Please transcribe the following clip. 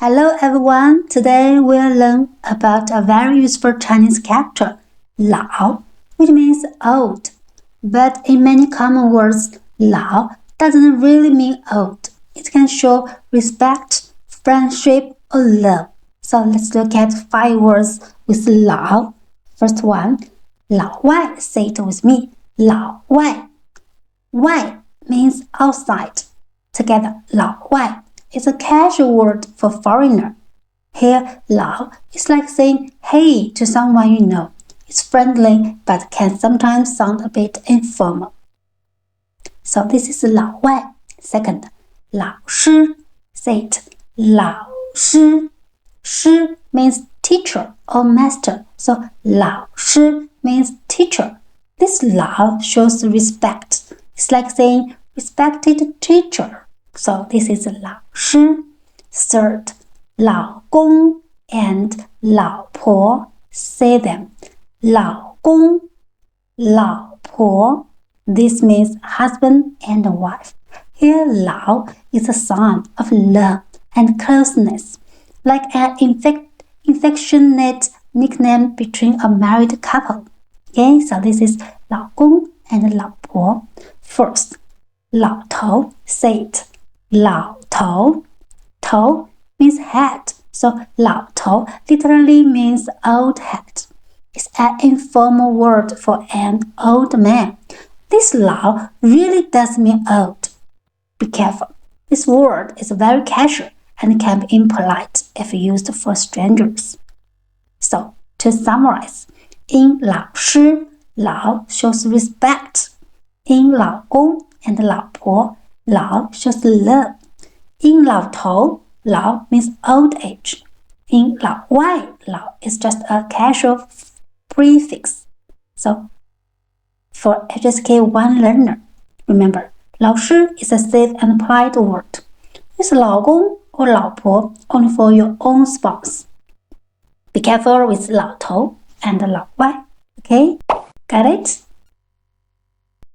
Hello everyone, today we'll learn about a very useful Chinese character, Lǎo, which means old. But in many common words, Lǎo doesn't really mean old. It can show respect, friendship, or love. So let's look at 5 words with Lǎo. First one, Lǎowài. Say it with me, Lǎowài. Wài means outside. Together, Lǎowài is a casual word for foreigner. Here, Lǎo is like saying hey to someone you know. It's friendly but can sometimes sound a bit informal. So this is Lǎowài. Second, Lǎoshī. Say it, Lǎoshī. Shi means teacher or master. So Lǎoshī means teacher. This Lǎo shows respect. It's like saying respected teacher. So this is Lǎoshī. Third, Lǎogōng and Lǎopó. Say them. Lǎogōng, Lǎopó. This means husband and wife. Here, Lǎo is a sign of love and closeness, like an affectionate nickname between a married couple. Okay, so this is Lǎogōng and Lǎopó. First, Lǎotóu. Say it. Lǎotóu. Tou means head, so Lǎotóu literally means old head. It's an informal word for an old man. This Lǎo really does mean old. Be careful. This word is very casual and can be impolite if used for strangers. So, to summarize, in Lǎoshī, Lǎo shows respect. In Lǎogōng and Lǎopó, Lǎo shows love. In Lǎotóu, Lǎo means old age. In Lǎowài, Lǎo is just a casual prefix. So, for HSK 1 learner, remember, Lǎoshī is a safe and polite word. Use Lǎogōng or Lǎopó only for your own spouse. Be careful with Lǎotóu and Lǎowài. Okay? Got it?